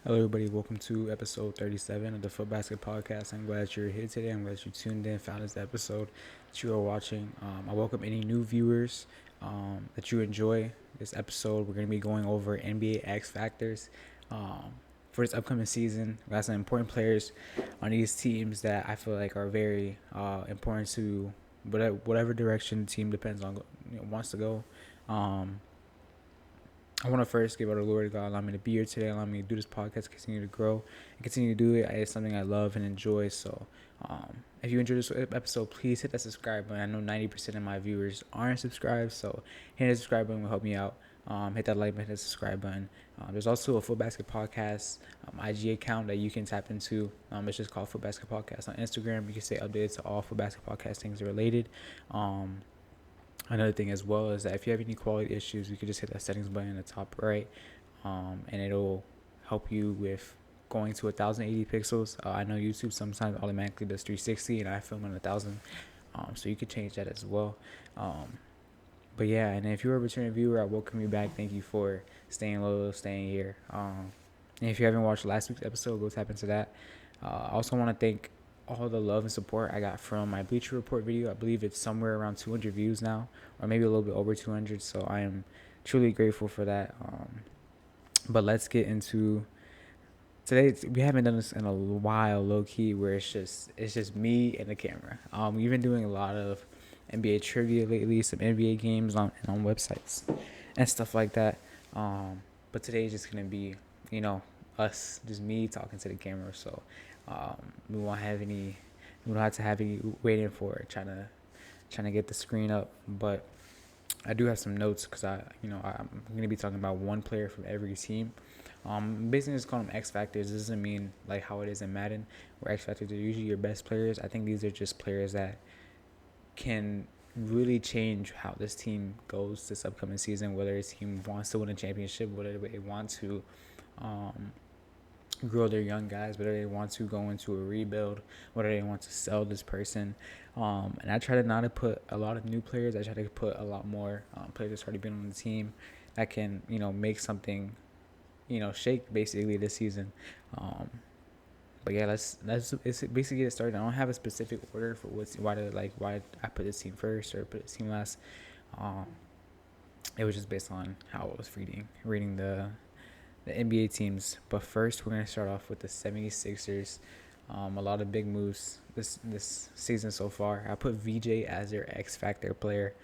Hello, everybody. Welcome to episode 37 of the Foot Basket Podcast. I'm glad you're here today. I'm glad you tuned in, found this episode that you are watching. I welcome any new viewers that you enjoy this episode. We're going to be going over NBA X Factors um, for this upcoming season. We got some important players on these teams that I feel like are very important to whatever direction the team depends on wants to go. Um, I want to first give out the glory to God, allow me to be here today, allow me to do this podcast, continue to grow, and continue to do it. It's something I love and enjoy. So, if you enjoyed this episode, please hit that subscribe button. I know 90% of my viewers aren't subscribed, so hitting the subscribe button will help me out. Hit that like button, hit the subscribe button. There's also a Foot Basket Podcast IG account that you can tap into. It's just called Foot Basket Podcast on Instagram. You can stay updated to all Foot Basket Podcast things related. Another thing as well is that if you have any quality issues, you can just hit that settings button in the top right, and it'll help you with going to 1080 pixels. I know YouTube sometimes automatically does 360, and I film in 1000, so you could change that as well. But yeah, and if you're a returning viewer, I welcome you back. Thank you for staying loyal, staying here. And if you haven't watched last week's episode, go tap into that. I also want to thank all the love and support I got from my Bleacher Report video. I believe it's somewhere around 200 views now, or maybe a little bit over 200. So I am truly grateful for that. But let's get into today. We haven't done this in a while, low key, where it's just me and the camera. We've been doing a lot of NBA trivia lately, some NBA games on websites and stuff like that. But today is just gonna be, us, just me talking to the camera. So we won't have any, we don't have to have any waiting for it, trying to get the screen up. But I do have some notes because I'm gonna be talking about one player from every team. Basically just call them X factors. This doesn't mean like how it is in Madden, where X factors are usually your best players. I think these are just players that can really change how this team goes this upcoming season. Whether this team wants to win a championship, whether they want to um, grow their young guys, whether they want to go into a rebuild, whether they want to sell this person. And I try to not to put a lot of new players. I try to put a lot more players that's already been on the team that can, make something, shake basically this season. Um, but yeah, let's basically get started. I don't have a specific order for why I put this team first or put this team last. Um, it was just based on how I was reading the NBA teams. But first, we're going to start off with the 76ers. A lot of big moves this season so far. I put VJ as their X Factor player.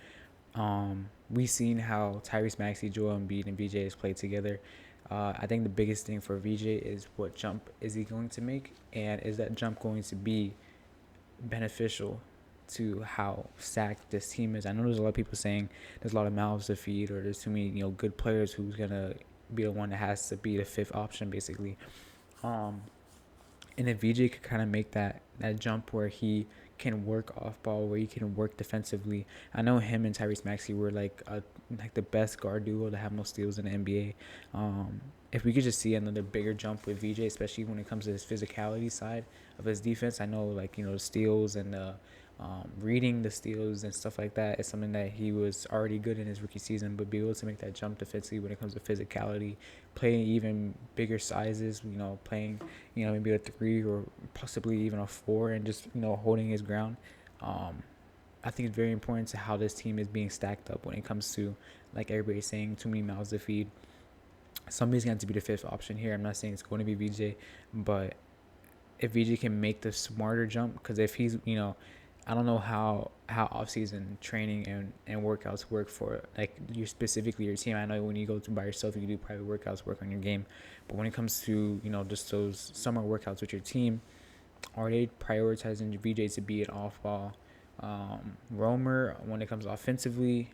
We've seen how Tyrese Maxey, Joel Embiid, and VJ has played together. I think the biggest thing for VJ is what jump is he going to make, and is that jump going to be beneficial to how stacked this team is. I know there's a lot of people saying there's a lot of mouths to feed, or there's too many good players who's gonna be the one that has to be the fifth option basically. Um, and if VJ could kind of make that jump where he can work off ball, where he can work defensively. I know him and Tyrese Maxey were like the best guard duo to have most steals in the NBA. If we could just see another bigger jump with VJ, especially when it comes to his physicality side of his defense, I know the steals and the reading the steals and stuff like that is something that he was already good in his rookie season, but be able to make that jump defensively when it comes to physicality, playing even bigger sizes, playing, maybe a 3 or possibly even a 4 and just, holding his ground. I think it's very important to how this team is being stacked up when it comes to, like everybody's saying, too many mouths to feed. Somebody's going to be the fifth option here. I'm not saying it's going to be VJ, but if VJ can make the smarter jump, because if he's, I don't know how off season training and workouts work for like you specifically your team. I know when you go to by yourself, you can do private workouts, work on your game, but when it comes to just those summer workouts with your team, are they prioritizing VJ to be an off ball roamer when it comes offensively?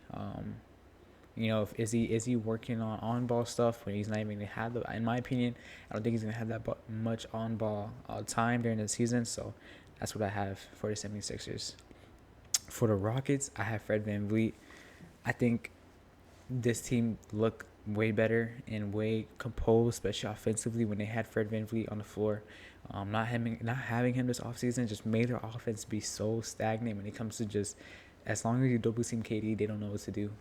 Is he working on ball stuff when he's not even gonna have the? In my opinion, I don't think he's gonna have that much on ball time during the season. So that's what I have for the 76ers. For the Rockets, I have Fred VanVleet. I think this team looked way better and way composed, especially offensively when they had Fred VanVleet on the floor. Not having him this offseason just made their offense be so stagnant when it comes to just as long as you double team KD, they don't know what to do.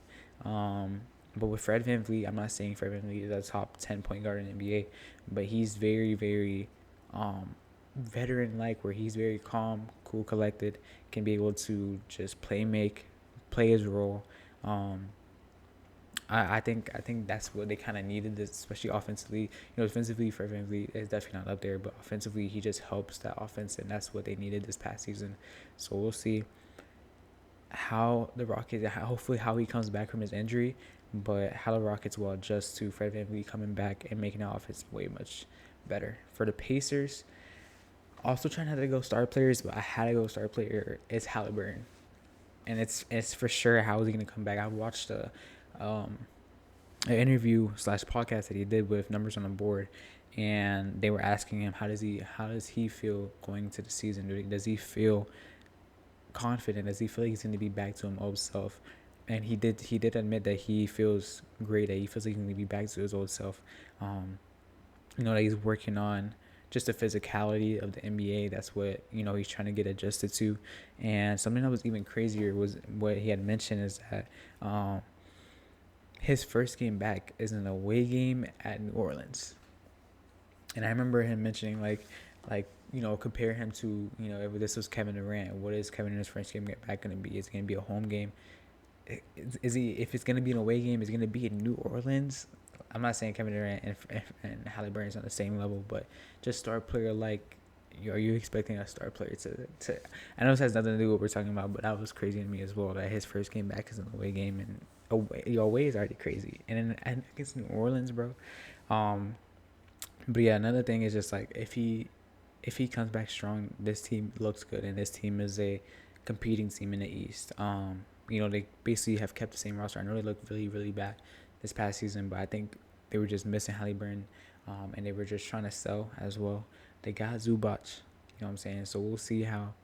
Um, But with Fred VanVleet, I'm not saying Fred VanVleet is a top 10 point guard in the NBA, but he's very, very veteran like, where he's very calm, cool, collected, can be able to just play his role. Um, I think that's what they kind of needed, especially offensively. Defensively, Fred VanVleet is definitely not up there, but offensively, he just helps that offense, and that's what they needed this past season. So we'll see how the Rockets, hopefully how he comes back from his injury, but how the Rockets will adjust to Fred VanVleet coming back and making the offense way much better. For the Pacers, also trying to go star players, but I had to go star player. It's Halliburton, and it's for sure how is he gonna come back. I watched um, an interview slash podcast that he did with Numbers on the Board, and they were asking him how does he feel going to the season? Does he feel confident? Does he feel like he's going to be back to his old self? And he did admit that he feels great, that he feels like he's going to be back to his old self. That he's working on just the physicality of the NBA. That's what he's trying to get adjusted to. And something that was even crazier was what he had mentioned is that his first game back is an away game at New Orleans. And I remember him mentioning compare him to, if this was Kevin Durant, what is Kevin Durant's first game back going to be? Is it going to be a home game? Is he, if it's going to be an away game, is it going to be in New Orleans? I'm not saying Kevin Durant and Halliburton's on the same level, but just star player like, are you expecting a star player to I know this has nothing to do with what we're talking about, but that was crazy to me as well, that his first game back is an away game, and away is already crazy. And against New Orleans, bro. But yeah, another thing is just like if he comes back strong, this team looks good, and this team is a competing team in the East. They basically have kept the same roster. I know they look really, really bad this past season, but I think they were just missing Halliburton, and they were just trying to sell as well. They got Zubac, you know what I'm saying? So we'll see how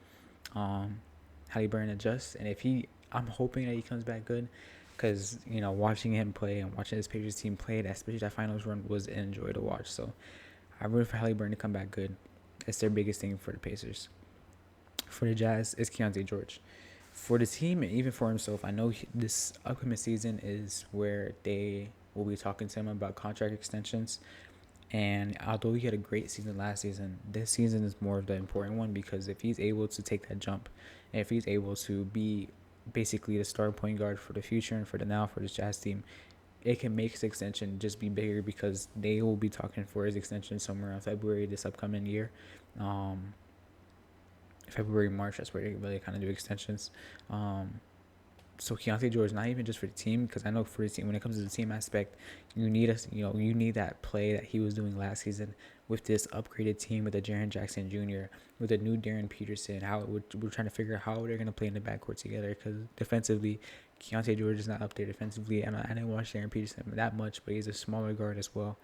Halliburton adjusts, and I'm hoping that he comes back good, because watching him play and watching this Patriots team play, especially that finals run, was an enjoy to watch. So I root for Halliburton to come back good. It's their biggest thing for the Pacers. For the Jazz, it's Keyonte George. For the team and even for himself, I know this upcoming season is where they will be talking to him about contract extensions. And although he had a great season last season, this season is more of the important one, because if he's able to take that jump, and if he's able to be basically the star point guard for the future and for the now for this Jazz team, it can make his extension just be bigger, because they will be talking for his extension somewhere in February this upcoming year. February, March, that's where they really kind of do extensions. So Keyonte George, not even just for the team, because I know for the team, when it comes to the team aspect, you need that play that he was doing last season with this upgraded team, with a Jaren Jackson Jr., with a new Darren Peterson. We're trying to figure out how they're going to play in the backcourt together, because defensively, Keyonte George is not up there defensively. I didn't watch Darren Peterson that much, but he's a smaller guard as well.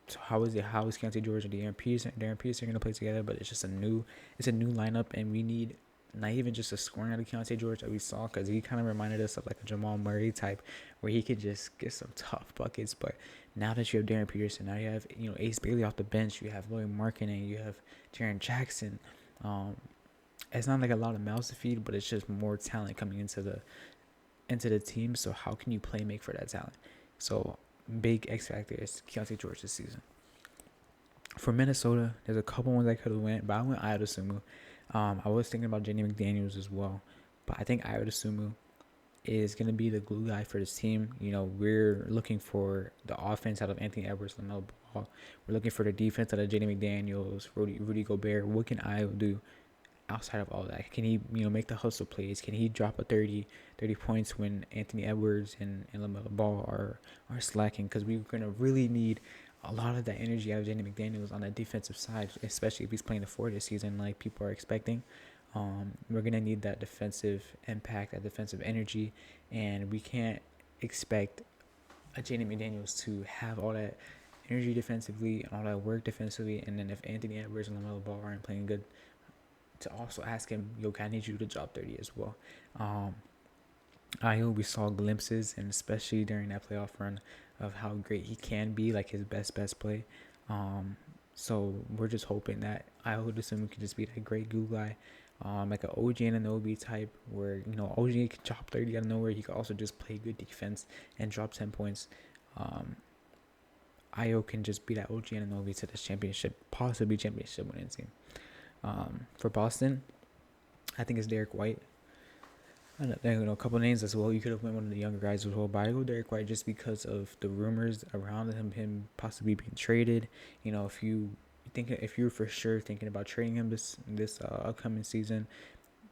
So how is Keyonte George and Darren Peterson going to play together? But it's a new lineup, and we need not even just a scoring out of Keyonte George that we saw, because he kind of reminded us of like a Jamal Murray type, where he could just get some tough buckets. But now that you have Darren Peterson, now you have Ace Bailey off the bench, you have Lloyd Markkanen, you have Jaren Jackson. It's not like a lot of mouths to feed, but it's just more talent coming into the team. So how can you make for that talent? So big X factor is Keyonte George this season. For Minnesota, there's a couple ones I could have went, but I went Ayo Dosunmu. I was thinking about Jaden McDaniels as well, but I think Ayo Dosunmu is going to be the glue guy for this team. We're looking for the offense out of Anthony Edwards, LaMelo Ball. We're looking for the defense out of Jaden McDaniels, Rudy Gobert. What can Ayo do outside of all that? Can he, make the hustle plays? Can he drop a 30 points when Anthony Edwards and LaMelo Ball are slacking? Because we're going to really need a lot of that energy out of Jaden McDaniels on the defensive side, especially if he's playing the 4 this season like people are expecting. We're going to need that defensive impact, that defensive energy, and we can't expect a Jaden McDaniels to have all that energy defensively and all that work defensively, and then if Anthony Edwards and LaMelo Ball aren't playing good, to also ask him, I need you to drop 30 as well. Ayo, we saw glimpses, and especially during that playoff run, of how great he can be, like his best play. So we're just hoping that Ayo Dosunmu can just be that great glue guy like an OG Anunoby type, where OG can chop 30 out of nowhere. He can also just play good defense and drop 10 points. Ayo can just be that OG Anunoby to this championship, possibly championship winning team. For Boston, I think it's Derek White. I know a couple names as well. You could have went one of the younger guys as well, but I go Derek White just because of the rumors around him possibly being traded. If you're for sure thinking about trading him this upcoming season,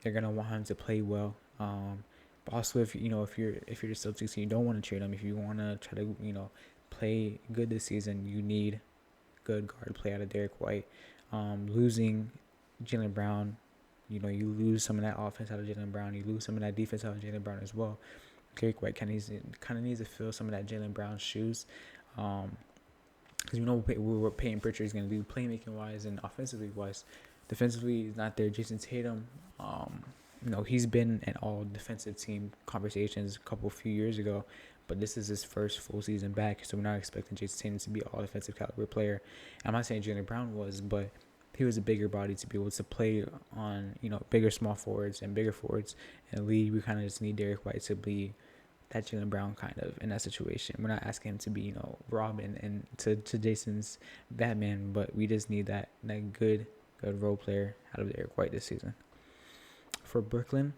they're gonna want him to play well. But also if you're the Celtics and you don't want to trade him, if you want to try to play good this season, you need good guard play out of Derek White. Losing Jaylen Brown, you lose some of that offense out of Jaylen Brown. You lose some of that defense out of Jaylen Brown as well. Derek White kind of needs to fill some of that Jaylen Brown shoes. Because what Peyton Pritchard is going to do playmaking wise and offensively wise. Defensively, he's not there. Jason Tatum, he's been in all defensive team conversations a few years ago, but this is his first full season back, so we're not expecting Jason Tatum to be an all defensive caliber player. I'm not saying Jaylen Brown was, but he was a bigger body to be able to play on, bigger small forwards and bigger forwards. And we kind of just need Derek White to be that Jaylen Brown kind of in that situation. We're not asking him to be, Robin and to Jason's Batman, but we just need that good role player out of Derek White this season. For Brooklyn,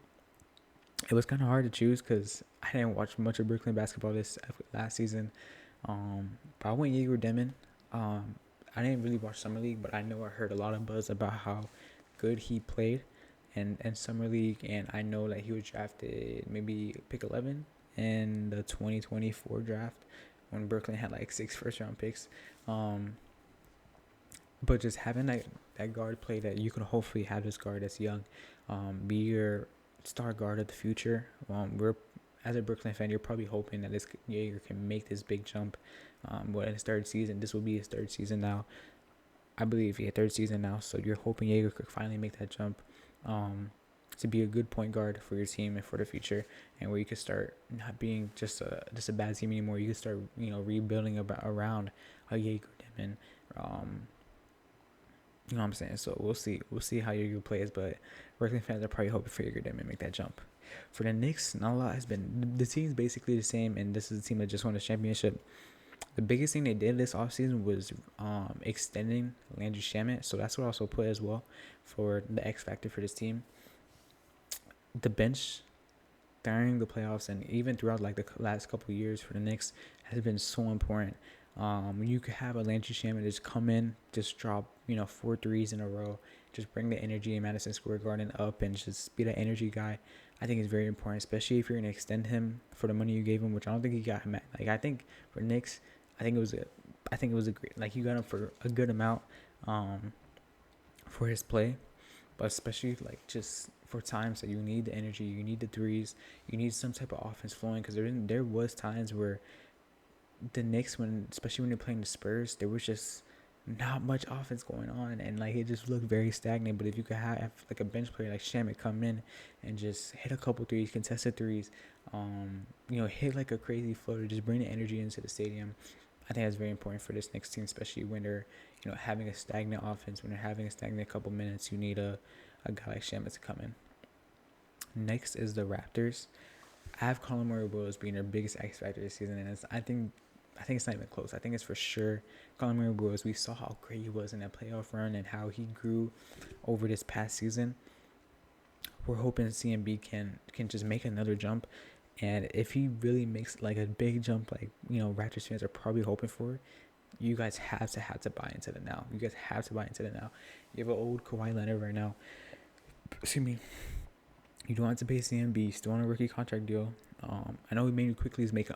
it was kind of hard to choose because I didn't watch much of Brooklyn basketball this last season. But I went Yager Demon. I didn't really watch Summer League, but I heard a lot of buzz about how good he played in Summer League, and I know that he was drafted maybe pick 11 in the 2024 draft when Brooklyn had like 6 first-round picks. But just having that guard play, that you can hopefully have this guard that's young, be your star guard of the future. As a Brooklyn fan, you're probably hoping that this Jaeger can make this big jump. In his third season, this will be his third season now. I believe, third season now. So you're hoping Jaeger could finally make that jump to be a good point guard for your team and for the future, and where you could start not being just a bad team anymore. You could start rebuilding around a Jaeger Demon. You know what I'm saying? So we'll see how Jaeger plays, but Brooklyn fans are probably hoping for Jaeger Demon to make that jump. For the Knicks, not a lot has been. The team's basically the same, and this is a team that just won a championship. The biggest thing they did this offseason was extending Landry Shamet, so that's what I also put as well for the X factor for this team. The bench during the playoffs and even throughout like the last couple of years for the Knicks has been so important. When you could have a Landry Shamet just come in, just drop 4 threes in a row, just bring the energy in Madison Square Garden up and just be that energy guy, I think is very important, especially if you're going to extend him for the money you gave him, which I don't think he got him at. Like, I think for Knicks, I think it was a great, like, you got him for a good amount for his play, but especially like just for times that you need the energy, you need the threes, you need some type of offense flowing, because there was times where the Knicks, especially when they're playing the Spurs, there was just not much offense going on, and like it just looked very stagnant. But if you could have like a bench player like Shamet come in and just hit a couple threes, contested threes, hit like a crazy floater, just bring the energy into the stadium, I think that's very important for this Knicks team, especially when they're having a stagnant offense. When they're having a stagnant couple minutes, you need a guy like Shamet to come in. Next is the Raptors. I have Colin Murray-Willis being their biggest X factor this season, and I think it's not even close. I think it's for sure Colin Murray-Willis. We saw how great he was in that playoff run and how he grew over this past season. We're hoping CMB can just make another jump, and if he really makes like a big jump, like Raptors fans are probably hoping for, you guys have to buy into it now. You guys have to buy into it now. You have an old Kawhi Leonard right now. Excuse me. You don't have to pay CMB, still on a rookie contract deal. I know Emmanuel Quickley is making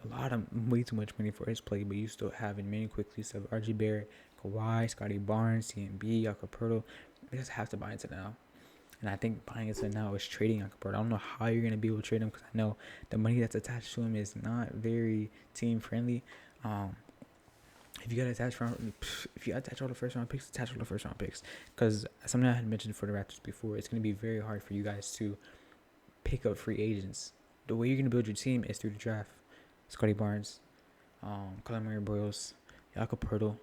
way too much money for his play, but you still have Emmanuel Quickley, so RJ Barrett, Kawhi, Scotty Barnes, CMB, Jakob Poeltl. You guys have to buy into now. And I think buying into now is trading Jakob Poeltl. I don't know how you're going to be able to trade him, because I know the money that's attached to him is not very team friendly. If you attach all the first round picks, attach all the first round picks. Because something I had mentioned for the Raptors before, it's going to be very hard for you guys to pick up free agents. The way you're going to build your team is through the draft. Scotty Barnes, Colin Murray-Willis, Jakob Poeltl.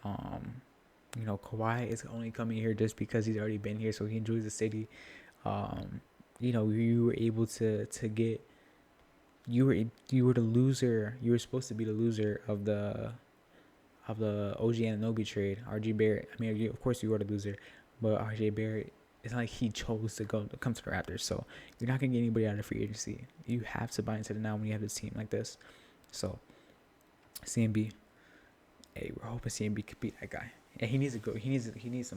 Kawhi is only coming here just because he's already been here, so he enjoys the city. Um, you were able to get you were the loser. You were supposed to be the loser of the OG Anunoby trade. RJ Barrett. I mean, of course you were the loser, but RJ Barrett. It's not like he chose to come to the Raptors. So you're not gonna get anybody out of free agency. You have to buy into it now when you have this team like this. So CMB, hey, we're hoping CMB could be that guy. And he needs to go. He needs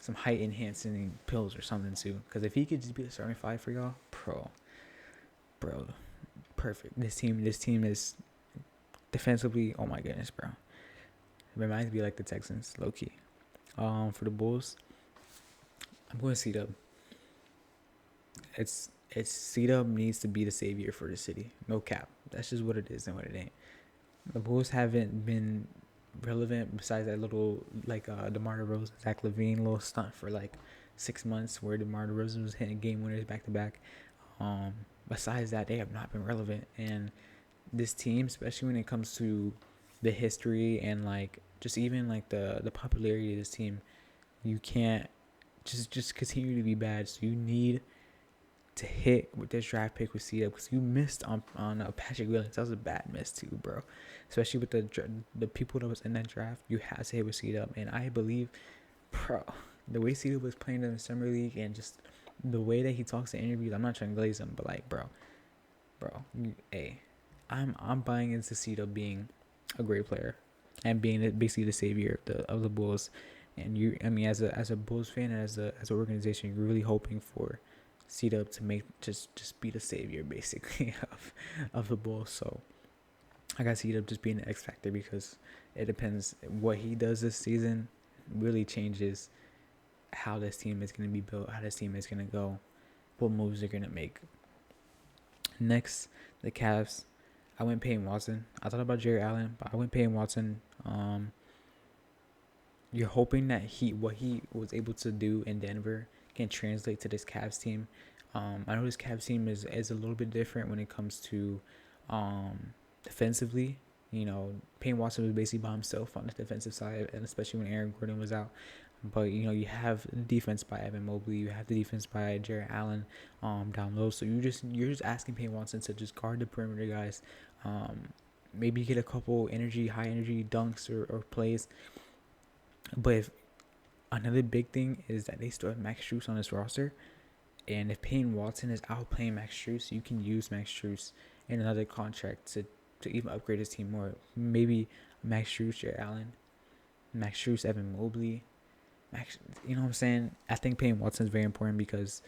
some height enhancing pills or something too. Because if he could just be a starting five for y'all, bro, perfect. This team is defensively. Oh my goodness, bro. It reminds me like the Texans, low key. For the Bulls, I'm going to C-Dub. It's C-Dub needs to be the savior for the city. No cap. That's just what it is and what it ain't. The Bulls haven't been relevant besides that little like DeMar DeRozan, Zach LaVine little stunt for like 6 months where DeMar DeRozan was hitting game winners back to back. Besides that, they have not been relevant. And this team, especially when it comes to the history and like just even like the popularity of this team, you can't just continue to be bad. So you need to hit with this draft pick with C-Dub because you missed on Patrick Williams. That was a bad miss too, bro. Especially with the people that was in that draft, you had to hit with C-Dub. And I believe, bro, the way C-Dub was playing in the summer league and just the way that he talks in interviews, I'm not trying to glaze him, but like, bro, hey, I'm buying into C-Dub being a great player and being basically the savior of the Bulls. And as a Bulls fan and as an organization, you're really hoping for C-Dub to make just be the savior basically of the Bulls. So I got C-Dub just being the X factor because it depends what he does this season really changes how this team is going to be built, how this team is going to go, what moves they're going to make. Next, the Cavs. I went Peyton Watson. I thought about Jarrett Allen, but I went Peyton Watson. You're hoping that what he was able to do in Denver can translate to this Cavs team. I know this Cavs team is a little bit different when it comes to defensively. Peyton Watson was basically by himself on the defensive side, and especially when Aaron Gordon was out. But you have the defense by Evan Mobley, you have the defense by Jarrett Allen down low. So you're just asking Peyton Watson to just guard the perimeter guys. Maybe get a couple high energy dunks or plays. But another big thing is that they still have Max Strus on this roster. And if Peyton Watson is outplaying Max Strus, you can use Max Strus in another contract to even upgrade his team more. Maybe Max Strus, Jarrett Allen, Max Strus, Evan Mobley. You know what I'm saying? I think Peyton Watson is very important because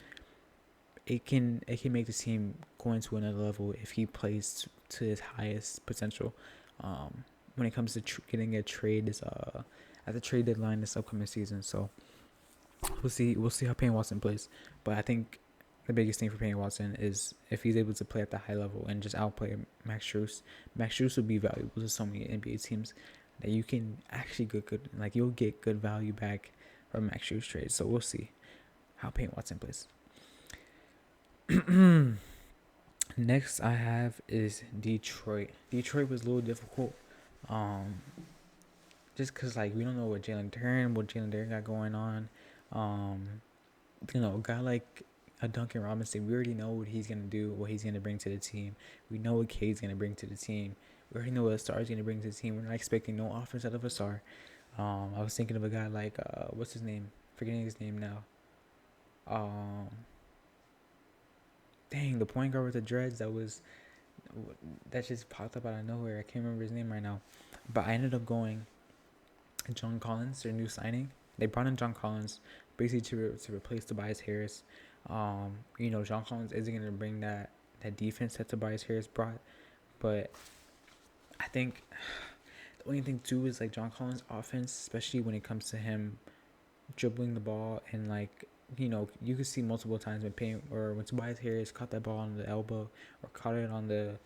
it can make the team go into another level if he plays to his highest potential. When it comes to getting a trade at the trade deadline this upcoming season. So we'll see how Peyton Watson plays. But I think the biggest thing for Peyton Watson is if he's able to play at the high level and just outplay Max Strus. Max Strus will be valuable to so many NBA teams that you can actually you'll get good value back from Max Strus trade. So we'll see how Peyton Watson plays. Next I have is Detroit. Detroit was a little difficult. Just because we don't know what Jalen Duren got going on. A guy like a Duncan Robinson, we already know what he's going to do, what he's going to bring to the team. We know what Cade's going to bring to the team. We already know what a star is going to bring to the team. We're not expecting no offense out of a star. I was thinking of a guy like, what's his name? Forgetting his name now. Dang, the point guard with the dreads that just popped up out of nowhere. I can't remember his name right now. But I ended up going John Collins, their new signing. They brought in John Collins basically to replace Tobias Harris. John Collins isn't going to bring that defense that Tobias Harris brought. But I think the only thing too is John Collins' offense, especially when it comes to him dribbling the ball and you could see multiple times when Tobias Harris caught that ball on the elbow or caught it on the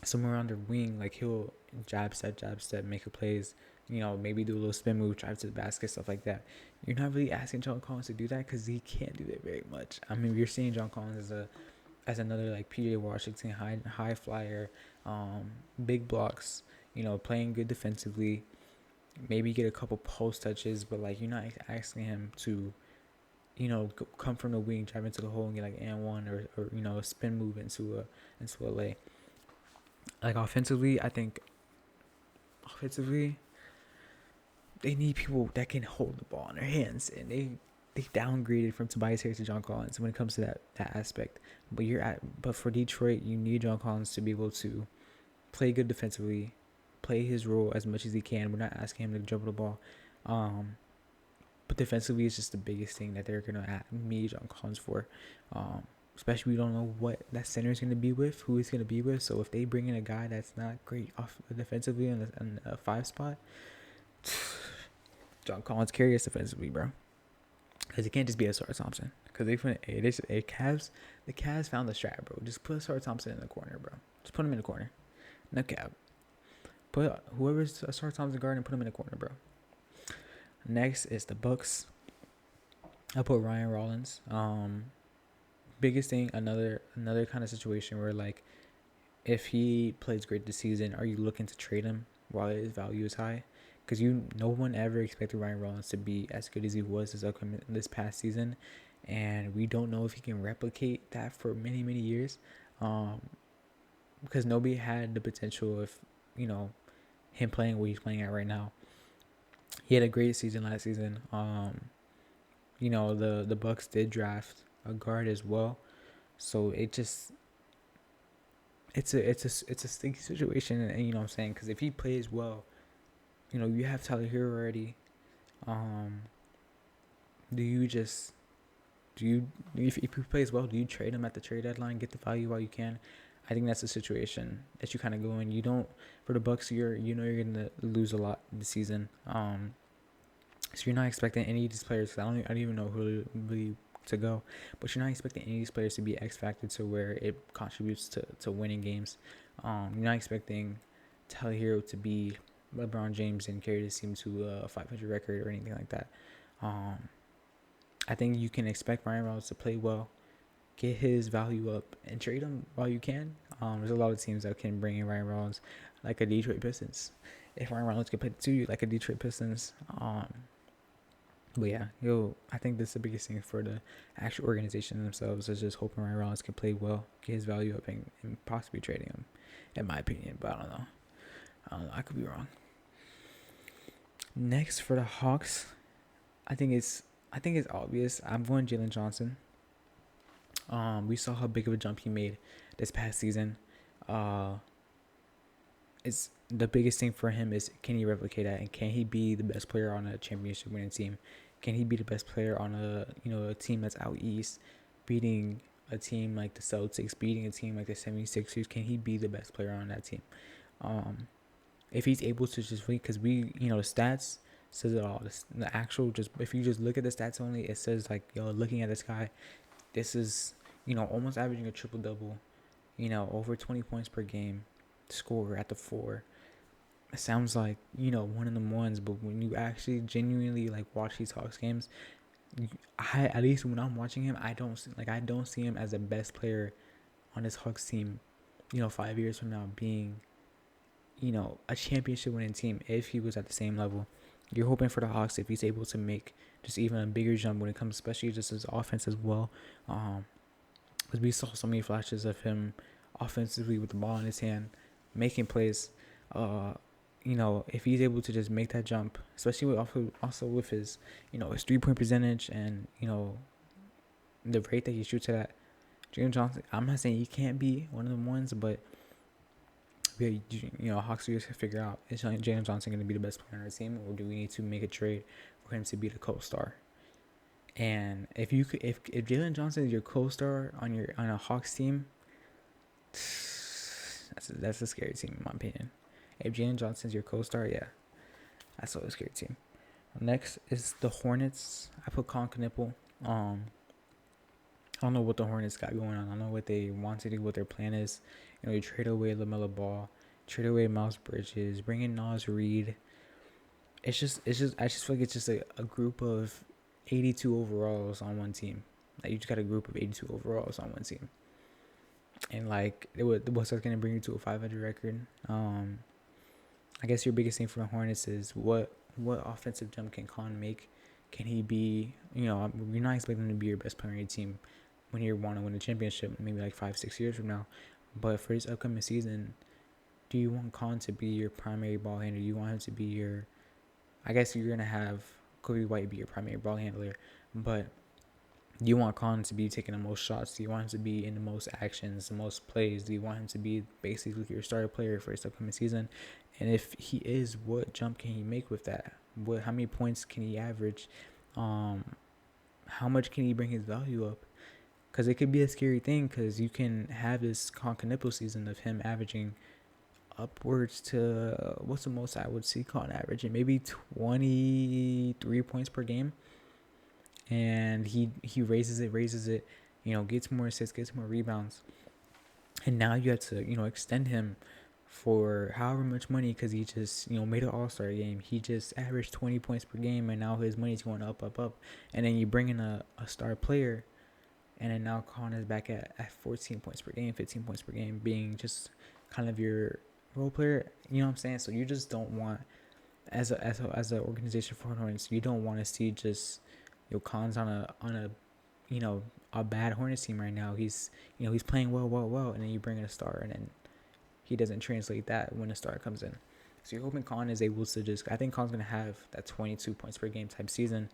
somewhere on the wing, he'll jab step, make a plays, maybe do a little spin move, drive to the basket, stuff like that. You're not really asking John Collins to do that because he can't do that very much. I mean, you're seeing John Collins as another PJ Washington high flyer, big blocks, playing good defensively, maybe get a couple post touches, but you're not asking him to come from the wing, drive into the hole, and get like and one or a spin move into a lay. Like offensively, I think offensively they need people that can hold the ball in their hands, and they downgraded from Tobias Harris to John Collins when it comes to that aspect. But for Detroit, you need John Collins to be able to play good defensively, play his role as much as he can. We're not asking him to dribble the ball. But defensively is just the biggest thing that they're gonna need John Collins for. Especially we don't know what that center is gonna be with, who he's gonna be with. So if they bring in a guy that's not great off defensively in a 5 spot, John Collins carry us defensively, bro. Because it can't just be a Ausar Thompson. Because the Cavs found the strat, bro. Just put Ausar Thompson in the corner, bro. Just put him in the corner. No cap. Put whoever's Ausar Thompson guard and put him in the corner, bro. Next is the Bucks. I put Ryan Rollins. Biggest thing, another kind of situation where like, if he plays great this season, are you looking to trade him while his value is high? Because no one ever expected Ryan Rollins to be as good as he was this past season, and we don't know if he can replicate that for many years. Because nobody had the potential of him playing what he's playing at right now. He had a great season last season. The Bucks did draft a guard as well, so it's a sticky situation, and you know what I'm saying, because if he plays well, you have Tyler Hero already. If he plays well, do you trade him at the trade deadline, get the value while you can? I think that's a situation that you kind of go in. You don't, for the Bucks, you're gonna lose a lot this season. So you're not expecting any of these players. I don't even know who really to go, but you're not expecting any of these players to be X factor to where it contributes to winning games. You're not expecting Tyler Hero to be LeBron James and carry this team to a 500 record or anything like that. I think you can expect Ryan Reynolds to play well, get his value up, and trade him while you can. There's a lot of teams that can bring in Ryan Reynolds, like a Detroit Pistons. If Ryan Reynolds can play to you like a Detroit Pistons. But yeah, I think that's the biggest thing for the actual organization themselves is just hoping Ryan Reynolds can play well, get his value up, and possibly trading him, in my opinion. But I don't know. I could be wrong. Next for the Hawks, I think it's obvious. I'm going Jalen Johnson. We saw how big of a jump he made this past season. It's the biggest thing for him is, can he replicate that, and can he be the best player on a championship winning team? Can he be the best player on a team that's out east, beating a team like the Celtics, beating a team like the 76ers? Can he be the best player on that team? If he's able to just win, because the stats says it all. The actual, just if you just look at the stats only, it says like, looking at this guy, this is almost averaging a triple double, over 20 points per game, score at the 4. It sounds like one of them ones, but when you actually genuinely like watch these Hawks games, at least when I'm watching him, I don't see him as the best player on this Hawks team 5 years from now being a championship winning team. If he was at the same level, you're hoping for the Hawks if he's able to make just even a bigger jump when it comes, especially just his offense as well, because we saw so many flashes of him offensively with the ball in his hand, making plays. If he's able to just make that jump, especially with his, his 3-point percentage and, the rate that he shoots at, Jalen Johnson, I'm not saying he can't be one of them ones, but Hawks just figure out, is Jalen Johnson going to be the best player on our team, or do we need to make a trade for him to be the co-star? And if Jalen Johnson is your co-star on a Hawks team, that's a scary team in my opinion. If Jalen Johnson's your co-star, yeah, that's a scary team. Next is the Hornets. I put Colin Knippel. I don't know what the Hornets got going on. I don't know what they want to do, what their plan is. You trade away LaMelo Ball, trade away Miles Bridges, bring in Naz Reid. I just feel like it's just a group of 82 overalls on one team. Like, you just got a group of 82 overalls on one team. And like, what's that going to bring you to a 500 record? I guess your biggest thing for the Hornets is what offensive jump can Colin make? Can he be, you're not expecting him to be your best player on your team when you want to win a championship, maybe like 5-6 years from now. But for this upcoming season, do you want Colin to be your primary ball handler? You want him to be your, I guess you're going to have Kobe White be your primary ball handler, but do you want Colin to be taking the most shots? Do you want him to be in the most actions, the most plays? Do you want him to be basically your starter player for this upcoming season? And if he is, what jump can he make with that? How many points can he average? How much can he bring his value up? Because it could be a scary thing, because you can have this Colin Knueppel season of him averaging upwards to, what's the most I would see Colin averaging? Maybe 23 points per game. And he raises it, gets more assists, gets more rebounds. And now you have to, extend him for however much money, because he just, made an all-star game. He just averaged 20 points per game, and now his money's going up. And then you bring in a star player, and then now Colin is back at 14 points per game, 15 points per game, being just kind of your role player. You know what I'm saying? So you just don't want, as an organization for Hornets, you don't want to see just, Colin's on a bad Hornets team right now. He's playing well, and then you bring in a star, and then he doesn't translate that when a star comes in. So you're hoping Colin is able to I think Colin's gonna have that 22 points per game type season.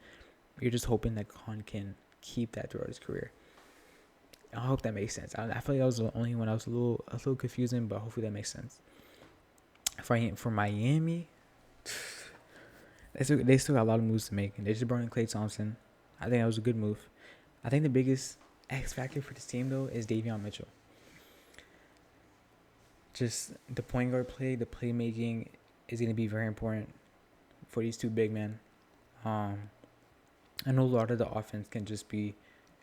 You're just hoping that Colin can keep that throughout his career. I hope that makes sense. I feel like that was the only one I was a little confusing, but hopefully that makes sense. For Miami, they still got a lot of moves to make, and they just brought in Klay Thompson. I think that was a good move. I think the biggest X factor for this team, though, is Davion Mitchell. Just the point guard play, the playmaking is going to be very important for these two big men. I know a lot of the offense can just be,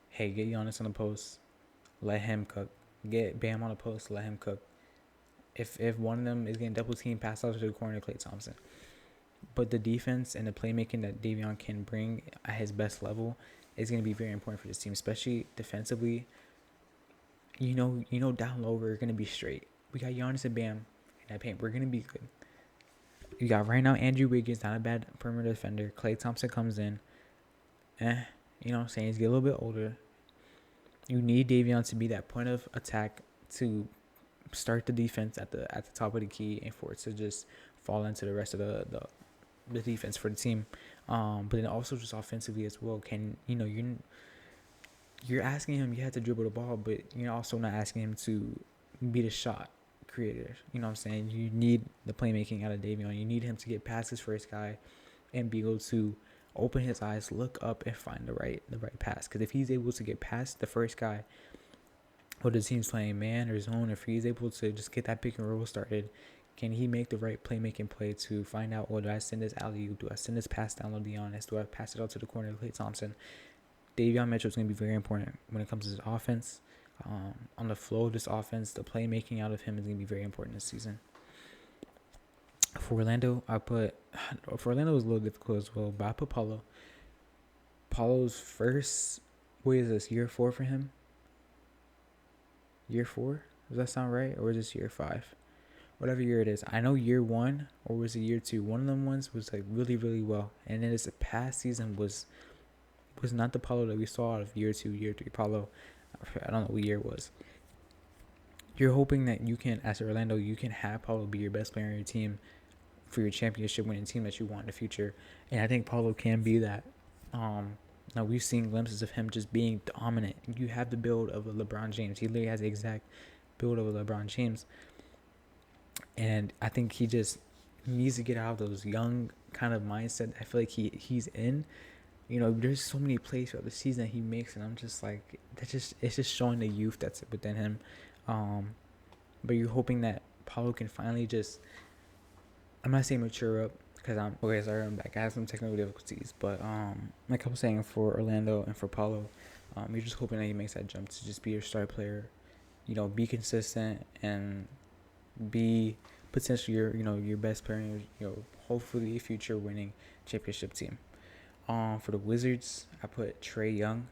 hey, get Giannis on the post, let him cook. Get Bam on the post, let him cook. If one of them is getting double team, pass out to the corner, Klay Thompson. But the defense and the playmaking that Davion can bring at his best level is going to be very important for this team, especially defensively. Down low we're going to be straight. We got Giannis and Bam in that paint. We're going to be good. You got right now Andrew Wiggins, not a bad perimeter defender. Klay Thompson comes in. You know what I'm saying? He's getting a little bit older. You need Davion to be that point of attack to start the defense at the top of the key, and for it to just fall into the rest of the defense for the team. But then also just offensively as well. You're asking him, you have to dribble the ball, but you're also not asking him to be the shot creator. You know what I'm saying? You need the playmaking out of Davion. You need him to get past his first guy and be able to open his eyes, look up, and find the right pass. Because if he's able to get past the first guy, whether the team's playing man or zone, if he's able to just get that pick and roll started, can he make the right playmaking play to find out, do I send this alley-oop? Do I send this pass down to Giannis? Do I pass it out to the corner to Klay Thompson? Davion Mitchell is going to be very important when it comes to his offense. On the flow of this offense, the playmaking out of him is going to be very important this season. For Orlando, Orlando was a little difficult as well, but I put Paulo. Paulo's first, what is this, year 4 for him? Year 4? Does that sound right? Or is this year 5? Whatever year it is. I know year 1, or was it year 2? One of them ones was like really, really well. And then this past season was not the Paulo that we saw out of year 2, year 3 Paulo. I don't know what year it was. You're hoping that you can, as Orlando, you can have Paulo be your best player on your team for your championship winning team that you want in the future. And I think Paulo can be that. Now we've seen glimpses of him just being dominant. You have the build of a LeBron James. He literally has the exact build of a LeBron James. And I think he just needs to get out of those young kind of mindset I feel like he's in. There's so many plays throughout the season that he makes, and I'm just like, it's just showing the youth that's within him. But you're hoping that Paulo can finally just, I'm not saying mature up, because I'm back. I have some technical difficulties, but like I was saying, for Orlando and for Paulo, you're just hoping that he makes that jump to just be your star player, be consistent and be potentially your best player, hopefully future winning championship team. For the Wizards, I put Trae Young.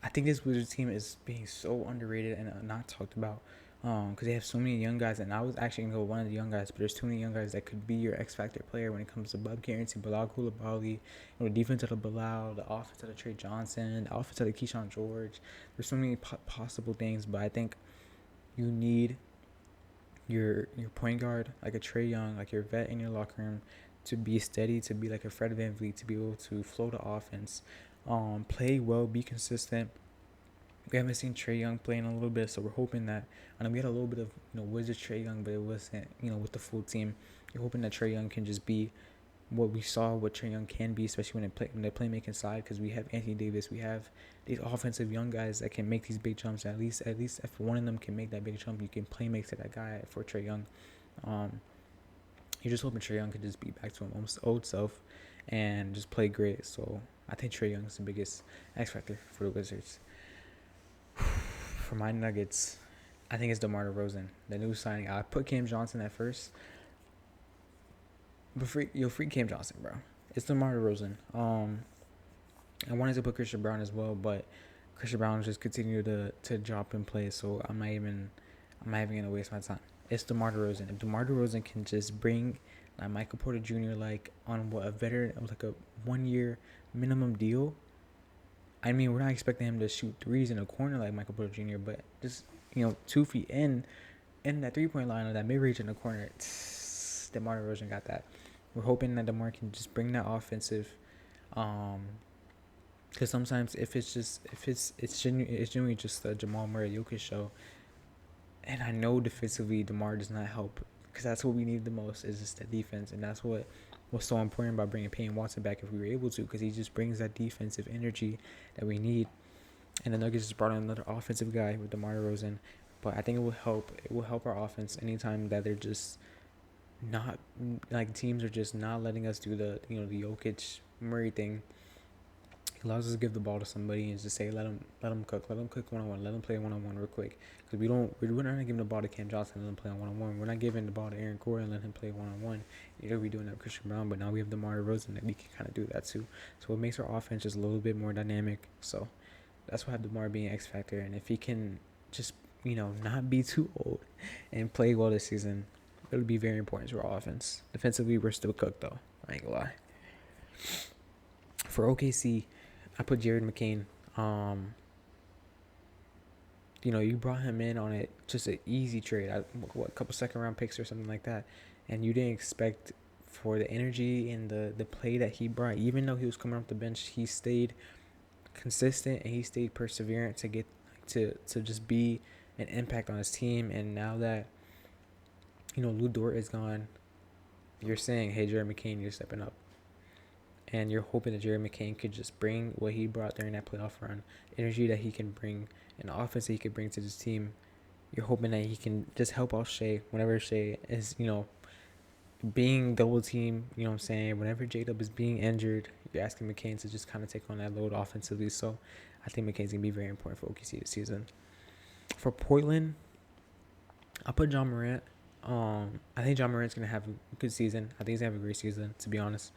I think this Wizards team is being so underrated and not talked about. Because they have so many young guys, and I was actually gonna go one of the young guys, but there's too many young guys that could be your X factor player when it comes to Bub Carrington, Bilal Koulibaly, the defense of the Bilal, the offense of the Trey Johnson, the offense of the Keyshawn George. There's so many possible things, but I think you need your point guard, like a Trey Young, like your vet in your locker room, to be steady, to be like a Fred VanVleet, to be able to flow the offense, play well, be consistent. We haven't seen Trey Young playing a little bit, so we're hoping that. I know we had a little bit of Wizards Trey Young, but it wasn't with the full team. You're hoping that Trey Young can just be what we saw, what Trey Young can be, especially when the playmaking side, because we have Anthony Davis, we have these offensive young guys that can make these big jumps. At least if one of them can make that big jump, you can play make to that guy for Trey Young. You're just hoping Trey Young could just be back to his old self and just play great. So I think Trey Young is the biggest X factor for the Wizards. For my Nuggets, I think it's DeMar DeRozan, the new signing. I put Cam Johnson at first, but free Cam Johnson, bro. It's DeMar DeRozan. I wanted to put Christian Braun as well, but Christian Braun just continued to drop in play, so I'm not even gonna waste my time. It's DeMar DeRozan. If DeMar DeRozan can just bring like Michael Porter Jr. like on a veteran, like a 1 year minimum deal. I mean, we're not expecting him to shoot threes in a corner like Michael Porter Jr., but just 2 feet in that 3-point line or that mid range in the corner. DeMar DeRozan got that. We're hoping that DeMar can just bring that offensive, because sometimes if it's genuinely just a Jamal Murray Jokic show, and I know defensively DeMar does not help, because that's what we need the most is just the defense, and that's what was so important about bringing Peyton Watson back if we were able to, because he just brings that defensive energy that we need. And the Nuggets just brought in another offensive guy with DeMar DeRozan, but I think it will help. It will help our offense anytime that they're just not like teams are just not letting us do the the Jokic Murray thing. It allows us to give the ball to somebody and just say let them cook 1-on-1, let them play 1-on-1 real quick, because we're not giving the ball to Cam Johnson and let him play on 1-on-1. We're not giving the ball to Aaron Gordon and let him play 1-on-1. We're doing that with Christian Braun, but now we have DeMar DeRozan that we can kind of do that too. So it makes our offense just a little bit more dynamic. So that's why I have DeMar being X factor, and if he can just not be too old and play well this season, it'll be very important to our offense. Defensively, we're still cooked though. I ain't gonna lie. For OKC, I put Jared McCain. You brought him in on it, just an easy trade. A couple second round picks or something like that, and you didn't expect for the energy and the play that he brought. Even though he was coming off the bench, he stayed consistent and he stayed perseverant to get to just be an impact on his team. And now that Lu Dort is gone, you're saying, hey, Jared McCain, you're stepping up. And you're hoping that Jared McCain could just bring what he brought during that playoff run, energy that he can bring, and the offense that he could bring to this team. You're hoping that he can just help out Shea whenever Shea is, being double team. You know what I'm saying? Whenever J-Dub is being injured, you're asking McCain to just kind of take on that load offensively. So I think McCain's going to be very important for OKC this season. For Portland, I'll put John Morant. I think John Morant's going to have a good season. I think he's going to have a great season, to be honest.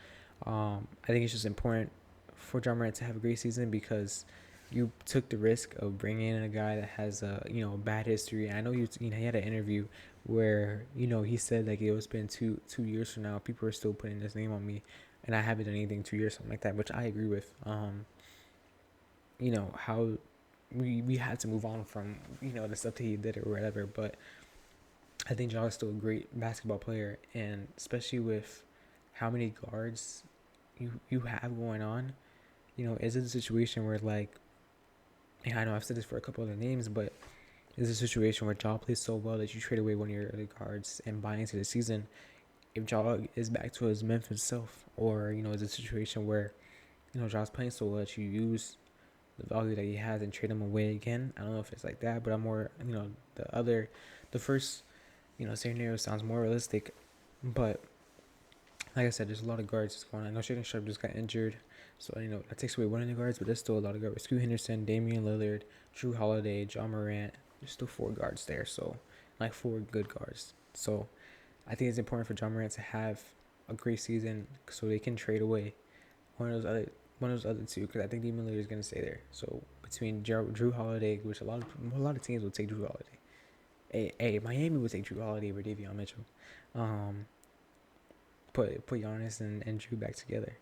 I think it's just important for John Morant to have a great season, because you took the risk of bringing in a guy that has a bad history. I know he had an interview where he said like it's been two years from now, people are still putting his name on me, and I haven't done anything 2 years, something like that, which I agree with. How we had to move on from the stuff that he did or whatever, but I think John is still a great basketball player, and especially with how many guards you have going on, is it a situation where I know I've said this for a couple other names, but is a situation where Ja plays so well that you trade away one of your other guards and buy into the season? If Ja is back to his Memphis self, or is a situation where Ja's playing so well that you use the value that he has and trade him away again? I don't know if it's like that, but I'm more the first scenario sounds more realistic, but like I said, there's a lot of guards that's going on. I know Shaedon Sharpe just got injured, so that takes away one of the guards, but there's still a lot of guards. Scoot Henderson, Damian Lillard, Drew Holiday, John Morant. There's still 4 guards there, so 4 good guards. So I think it's important for John Morant to have a great season, so they can trade away one of those other two, because I think Damian Lillard is going to stay there. So between Drew Holiday, which a lot of teams will take Drew Holiday, Hey, Miami would take Drew Holiday over Davion Mitchell. Um, put Giannis and Drew back together,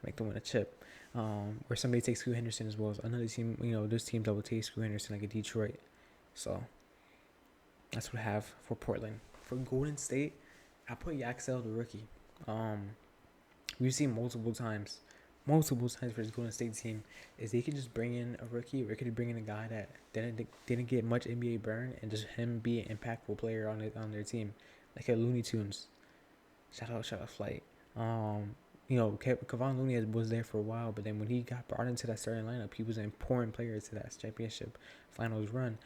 make them win a chip. Or somebody takes Scoot Henderson as well. So another team, there's teams that will take Scoot Henderson like a Detroit. So that's what I have for Portland. For Golden State, I put Yaxel, the rookie. We've seen multiple times for this Golden State team, is they could just bring in a rookie, or they could bring in a guy that didn't get much NBA burn, and just him be an impactful player on their team, like a Looney Tunes. Shout out Flight. Kevon Looney was there for a while, but then when he got brought into that starting lineup, he was an important player to that championship finals run.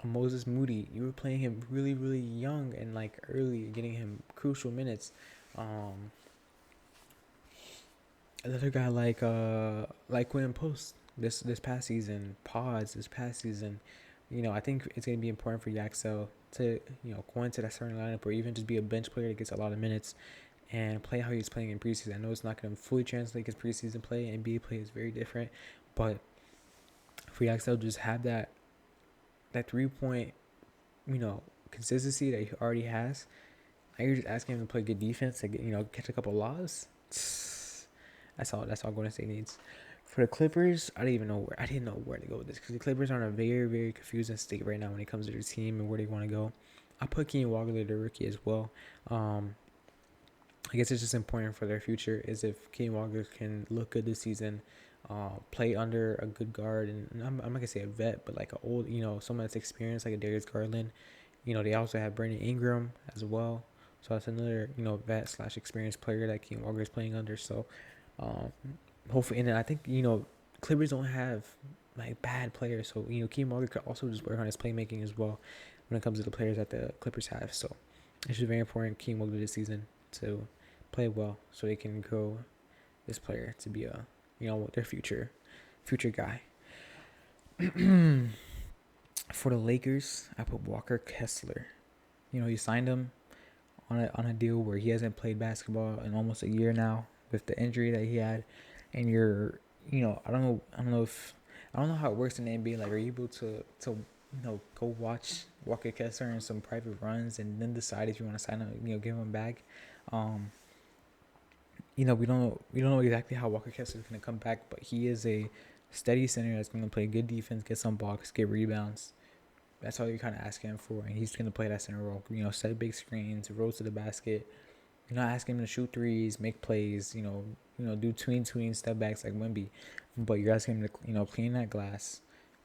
Moses Moody, you were playing him really, really young and like early, getting him crucial minutes. Another guy like Quinn Post this past season, Pods this past season. I think it's gonna be important for Yaxel to go into that starting lineup, or even just be a bench player that gets a lot of minutes and play how he's playing in preseason. I know it's not gonna fully translate because preseason play and NBA play is very different, but for Yaxel, just have that 3-point consistency that he already has. Now you're just asking him to play good defense, to catch a couple lobs. That's all Golden State needs. For the Clippers, I didn't know where to go with this, because the Clippers are in a very, very confusing state right now when it comes to their team and where they want to go. I put Keenan Walker, the rookie, as well. I guess it's just important for their future is if Keenan Walker can look good this season, play under a good guard, and I'm not gonna say a vet, but like an old, someone that's experienced, like a Darius Garland. They also have Brandon Ingram as well, so that's another vet/experienced player that Keenan Walker is playing under. So hopefully, and then I think Clippers don't have like bad players, so Keenan Walker could also just work on his playmaking as well when it comes to the players that the Clippers have. So it's just very important Keenan Walker this season to play well, so they can grow this player to be their future guy. For the Lakers, I put Walker Kessler. You signed him on a deal where he hasn't played basketball in almost a year now with the injury that he had, and I don't know how it works in the NBA. Like, are you able to go watch Walker Kessler in some private runs and then decide if you want to sign him, give him back? We don't know exactly how Walker Kessler is going to come back, but he is a steady center that's going to play good defense, get some blocks, get rebounds. That's all you're kind of asking him for, and he's going to play that center role. Set big screens, roll to the basket. You're not asking him to shoot threes, make plays. Do tween step backs like Wemby, but you're asking him to clean that glass,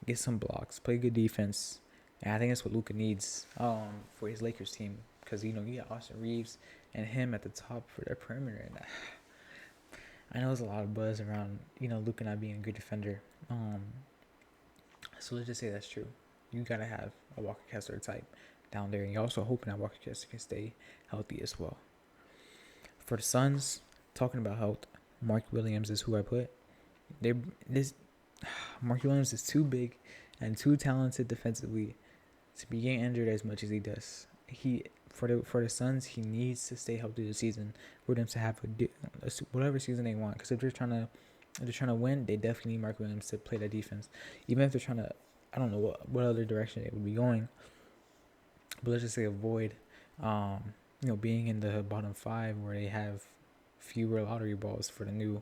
get some blocks, play good defense, and I think that's what Luka needs for his Lakers team, because you got Austin Reeves and him at the top for their perimeter, and I know there's a lot of buzz around Luka not being a good defender. So let's just say that's true. You gotta have a Walker Kessler type down there, and you're also hoping that Walker Kessler can stay healthy as well. For the Suns, talking about health, Mark Williams is who I put. Mark Williams is too big and too talented defensively to be getting injured as much as he does. For the Suns, he needs to stay healthy this season for them to have whatever season they want. Because if they're trying to win, they definitely need Mark Williams to play that defense. Even if they're trying to, I don't know what other direction they would be going, but let's just say avoid, being in the bottom 5 where they have fewer lottery balls for the new,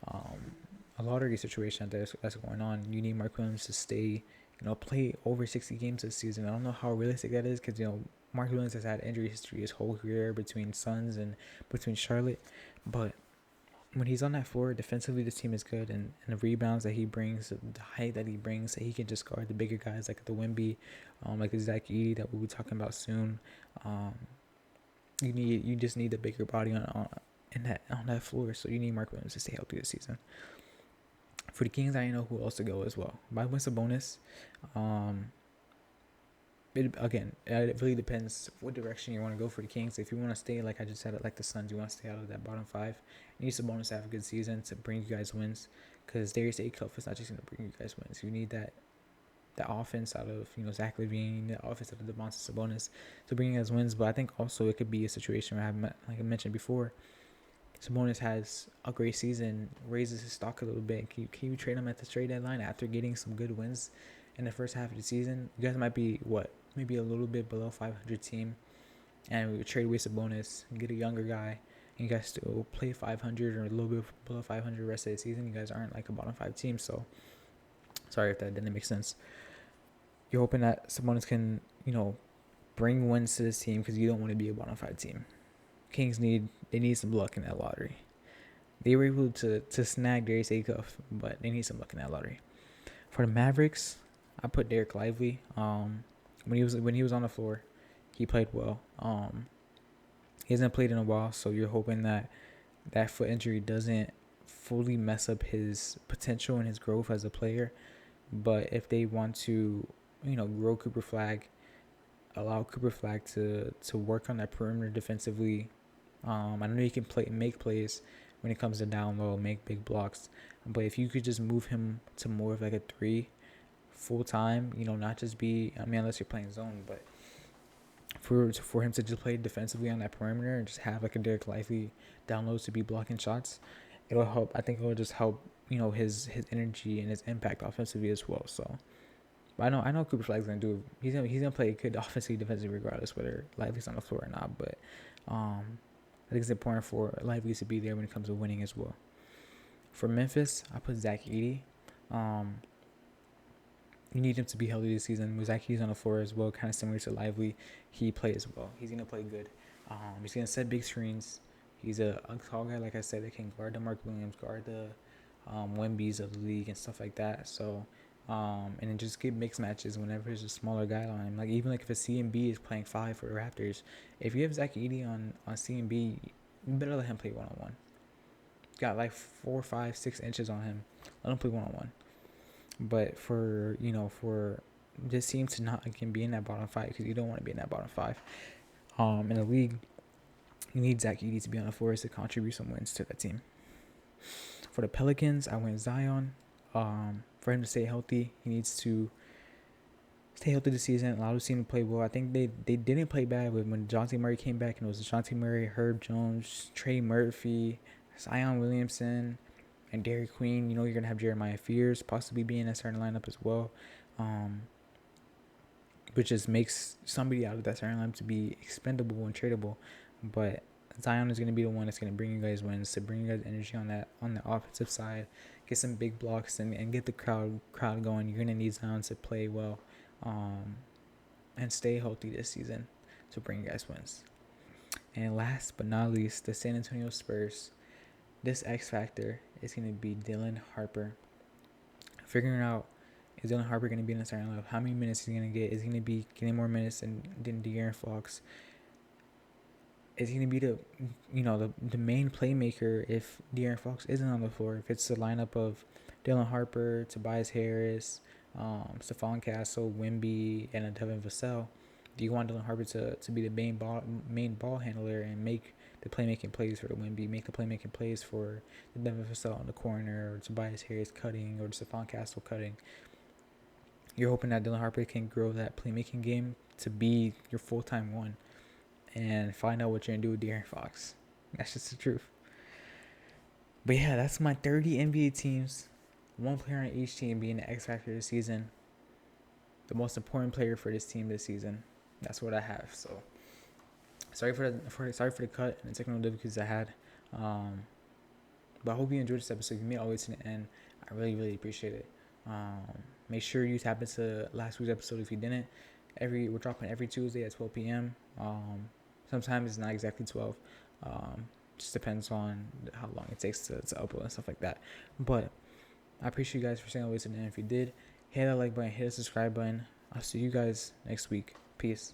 a lottery situation that's going on. You need Mark Williams to stay, play over 60 games this season. I don't know how realistic that is, because Mark Williams has had injury history his whole career between Suns and between Charlotte, but when he's on that floor defensively, this team is good, and the rebounds that he brings, the height that he brings, that he can just guard the bigger guys like the Wemby, like the Zach Edey that we'll be talking about soon. You just need a bigger body on that floor, so you need Mark Williams to stay healthy this season. For the Kings, I didn't know who else to go as well. By Sabonis, it really depends what direction you want to go for the Kings. If you want to stay, like I just said, like the Suns, you want to stay out of that bottom 5. You need Sabonis to have a good season to bring you guys wins, because Darius Acuff is not just going to bring you guys wins. You need that offense out of Zach LaVine, the offense out of Domantas Sabonis to bring you guys wins. But I think also it could be a situation where, like I mentioned before, Sabonis has a great season, raises his stock a little bit. Can you trade him at the trade deadline after getting some good wins in the first half of the season? You guys might be maybe a little bit below 500 team, and we would trade away Sabonis and get a younger guy, and you guys still play 500 or a little bit below 500 the rest of the season, you guys aren't like a bottom 5 team. So sorry if that didn't make sense. You're hoping that Sabonis can, bring wins to this team because you don't want to be a bottom 5 team. Kings need some luck in that lottery. They were able to snag Darius Acuff, but they need some luck in that lottery. For the Mavericks, I put Derek Lively. When he was on the floor, he played well. He hasn't played in a while, so you're hoping that foot injury doesn't fully mess up his potential and his growth as a player. But if they want to, grow Cooper Flagg, allow Cooper Flagg to work on that perimeter defensively. I know he can make plays when it comes to down low, make big blocks. But if you could just move him to more of like a 3 full time, not just be, unless you're playing zone, but for him to just play defensively on that perimeter and just have like a Derek Lively down low to be blocking shots, it'll help. I think it'll just help, his energy and his impact offensively as well. So, but I know Cooper Flagg's gonna do. He's gonna play good offensively, defensively, regardless whether Lively's on the floor or not. But I think it's important for Lively to be there when it comes to winning as well. For Memphis, I put Zach Edey. You need him to be healthy this season. With Zach Edey's on the floor as well, kind of similar to Lively. He plays well. He's gonna play good. He's gonna set big screens. He's a tall guy, like I said, that can guard the Mark Williams, guard the Wembys of the league and stuff like that. So, and then just get mixed matches whenever there's a smaller guy on him. Like even like if a CMB is playing 5 for the Raptors, if you have Zach Edey on CMB, you better let him play 1-on-1. Got like 4, 5, 6 inches on him. Let him play 1-on-1. But for this team to not again be in that bottom 5, because you don't want to be in that bottom 5. In the league, you need Zach Edey to be on the floor to contribute some wins to that team. For the Pelicans, I went Zion. For him to stay healthy, he needs to stay healthy this season. Allow the team to play well. I think they didn't play bad when DeJounte Murray came back, and it was DeJounte Murray, Herb Jones, Trey Murphy, Zion Williamson, and Derek Queen. You're going to have Jeremiah Fears possibly being in that starting lineup as well. Which just makes somebody out of that starting lineup to be expendable and tradable. But Zion is going to be the one that's going to bring you guys wins, to bring you guys energy on the offensive side, get some big blocks and get the crowd going. You're going to need Zion to play well and stay healthy this season to bring you guys wins. And last but not least, the San Antonio Spurs. This X factor is going to be Dylan Harper. Figuring out, is Dylan Harper going to be in the starting lineup? How many minutes is he going to get? Is he going to be getting more minutes than De'Aaron Fox? Is he going to be the main playmaker if De'Aaron Fox isn't on the floor? If it's the lineup of Dylan Harper, Tobias Harris, Stephon Castle, Wemby, and Devin Vassell, do you want Dylan Harper to be the main ball handler and make the playmaking plays for the Wemby, make the playmaking plays for the Devin Vassell on the corner, or Tobias Harris cutting, or Stephon Castle cutting? You're hoping that Dylan Harper can grow that playmaking game to be your full-time one and find out what you're going to do with De'Aaron Fox. That's just the truth. But yeah, that's my 30 NBA teams. One player on each team being the X factor this season. The most important player for this team this season. That's what I have. So sorry for the cut and the technical difficulties I had. But I hope you enjoyed this episode. If you made it all the way to the end, I really, really appreciate it. Make sure you tap into last week's episode if you didn't. We're dropping every Tuesday at 12 p.m. Sometimes it's not exactly 12. Just depends on how long it takes to upload and stuff like that. But I appreciate you guys for staying all the way to the end. If you did, hit that like button, hit the subscribe button. I'll see you guys next week. Peace.